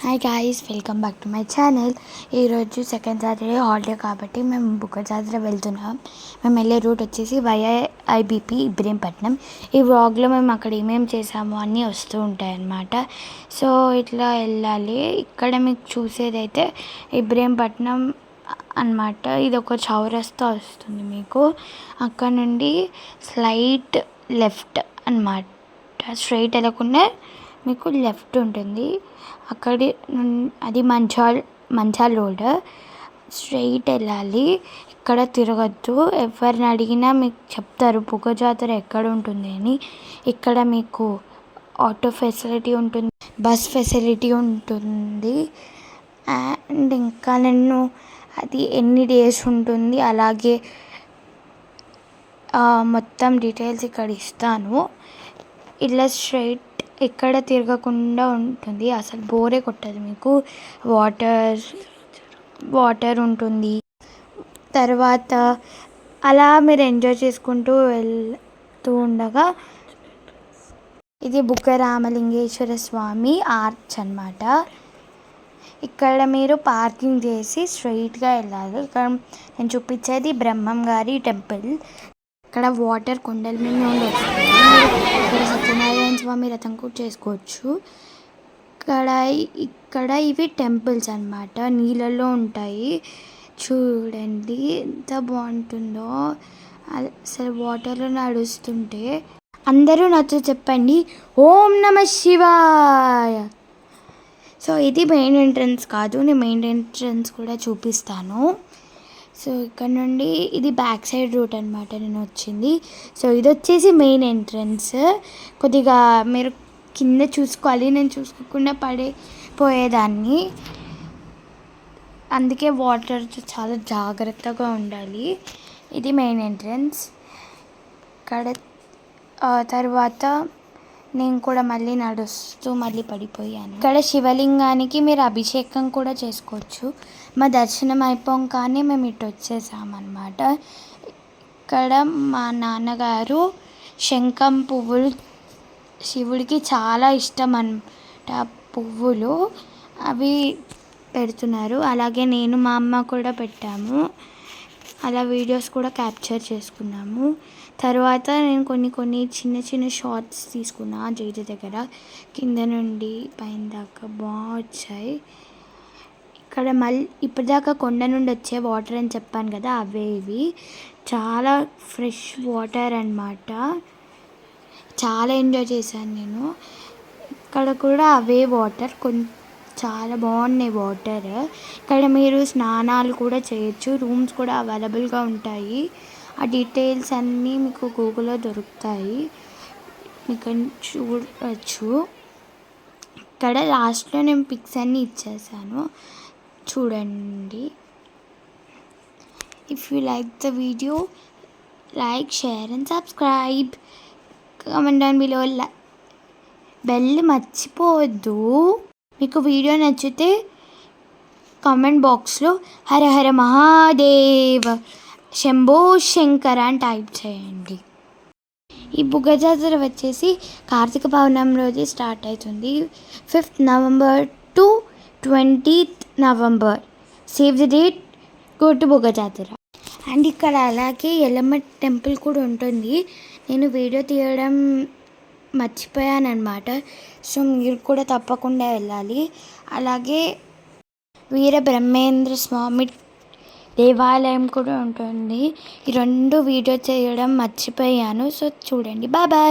Hi guys, welcome back to my channel. ఈరోజు second Saturday holiday కాబట్టి మేము బుగ్గ జాతర వెళ్తున్నాం. మేము వెళ్ళే రూట్ వచ్చేసి వైఐబిపి ఇబ్రహీంపట్నం. ఈ వ్లాగ్లో మేము అక్కడ ఏమేమి చేసాము అన్నీ వస్తూ ఉంటాయి అన్నమాట. సో ఇట్లా వెళ్ళాలి. ఇక్కడ మీకు చూసేదైతే ఇబ్రహీంపట్నం అన్నమాట. ఇది ఒక చౌరస్తా వస్తుంది మీకు. అక్కడ నుండి స్లైట్ లెఫ్ట్ అన్నమాట. స్ట్రైట్ వెళ్ళకుండా మీకు లెఫ్ట్ ఉంటుంది. అక్కడి అది మంచాల్ రోడ్. స్ట్రైట్ వెళ్ళాలి, ఇక్కడ తిరగద్దు. ఎవరిని అడిగినా మీకు చెప్తారు బుగ్గ జాతర ఎక్కడ ఉంటుంది అని. ఇక్కడ మీకు ఆటో ఫెసిలిటీ ఉంటుంది, బస్ ఫెసిలిటీ ఉంటుంది. అండ్ ఇంకా నేను అది ఎన్ని డేస్ ఉంటుంది అలాగే మొత్తం డీటెయిల్స్ ఇక్కడ ఇస్తాను. ఇలా స్ట్రైట్ ఎక్కడ తిరగకుండా ఉంటుంది, అసలు బోరే కొట్టదు మీకు. వాటర్ ఉంటుంది. తర్వాత అలా మీరు ఎంజాయ్ చేసుకుంటూ వెళ్తూ ఉండగా ఇది బుగ్గ రామలింగేశ్వర స్వామి ఆర్చ్ అన్నమాట. ఇక్కడ మీరు పార్కింగ్ చేసి స్ట్రైట్గా వెళ్ళాలి. ఇక్కడ నేను చూపించేది బ్రహ్మం గారి టెంపుల్. ఇక్కడ వాటర్ కొండల మీద నుండి వస్తుంది. ఇక్కడ సత్యనారాయణ స్వామి రథం కూడా చేసుకోవచ్చు. ఇక్కడ ఇవి టెంపుల్స్ అన్నమాట, నీళ్ళలో ఉంటాయి. చూడండి ఎంత బాగుంటుందో అసలు వాటర్లో నడుస్తుంటే. అందరూ నాతో చెప్పండి ఓం నమః శివాయ. సో ఇది మెయిన్ ఎంట్రన్స్ కాదు, నేను మెయిన్ ఎంట్రన్స్ కూడా చూపిస్తాను. సో ఇక్కడ నుండి ఇది బ్యాక్ సైడ్ రూట్ అనమాట నేను వచ్చింది. సో ఇది వచ్చేసి మెయిన్ ఎంట్రన్స్. కొద్దిగా మీరు కింద చూసుకోవాలి, నేను చూసుకోకుండా పడిపోయేదాన్ని. అందుకే వాటర్ చాలా జాగ్రత్తగా ఉండాలి. ఇది మెయిన్ ఎంట్రన్స్. ఇక్కడ తర్వాత నేను కూడా మళ్ళీ నడుస్తూ మళ్ళీ పడిపోయాను. ఇక్కడ శివలింగానికి మీరు అభిషేకం కూడా చేసుకోవచ్చు. మా దర్శనం అయిపోగానే మేము ఇటు వచ్చేసామన్నమాట. ఇక్కడ మా నాన్నగారు శంఖం పువ్వులు, శివుడికి చాలా ఇష్టం అన్నమాట పువ్వులు, అవి పెడుతున్నారు. అలాగే నేను మా అమ్మ కూడా పెట్టాము. అలా వీడియోస్ కూడా క్యాప్చర్ చేసుకున్నాము. తర్వాత నేను కొన్ని చిన్న చిన్న షార్ట్స్ తీసుకున్నా జైజ దగ్గర. కింద నుండి పైన దాకా బాగా వచ్చాయి. ఇక్కడ మళ్ళీ ఇప్పటిదాకా కొండ నుండి వచ్చే వాటర్ అని చెప్పాను కదా, అవే ఇవి. చాలా ఫ్రెష్ వాటర్ అన్నమాట. చాలా ఎంజాయ్ చేశాను నేను. ఇక్కడ కూడా అవే వాటర్, చాలా బాగున్నాయి వాటర్. ఇక్కడ మీరు స్నానాలు కూడా చేయొచ్చు, రూమ్స్ కూడా అవైలబుల్గా ఉంటాయి. ఆ డీటెయిల్స్ అన్నీ మీకు గూగుల్లో దొరుకుతాయి, మీకు చూడవచ్చు. ఇక్కడ లాస్ట్లో నేను పిక్స్ అన్నీ ఇచ్చేసాను, చూడండి. If you like the video, like, share and subscribe. Comment down below. Bell మర్చిపోవద్దు. మీకు వీడియో నచ్చితే కామెంట్ బాక్స్లో హర హర మహాదేవ్, శంభో శంకర అని టైప్ చేయండి. ఈ బుగ్గ జాతర వచ్చేసి కార్తీక పౌర్ణమి రోజు స్టార్ట్ అవుతుంది. 5th November to 20th November. Save the date, go to బుగ్గ జాతర. అండ్ ఇక్కడ అలాగే ఎల్లమ్మ టెంపుల్ కూడా ఉంటుంది. నేను వీడియో తీయడం మర్చిపోయాను అనమాట. సో మీరు కూడా తప్పకుండా వెళ్ళాలి. అలాగే వీర బ్రహ్మేంద్ర స్వామి దేవాలయం కూడా ఉంటుంది. ఈ 2 వీడియో చేయడం మర్చిపోయాను. సో చూడండి. Bye bye.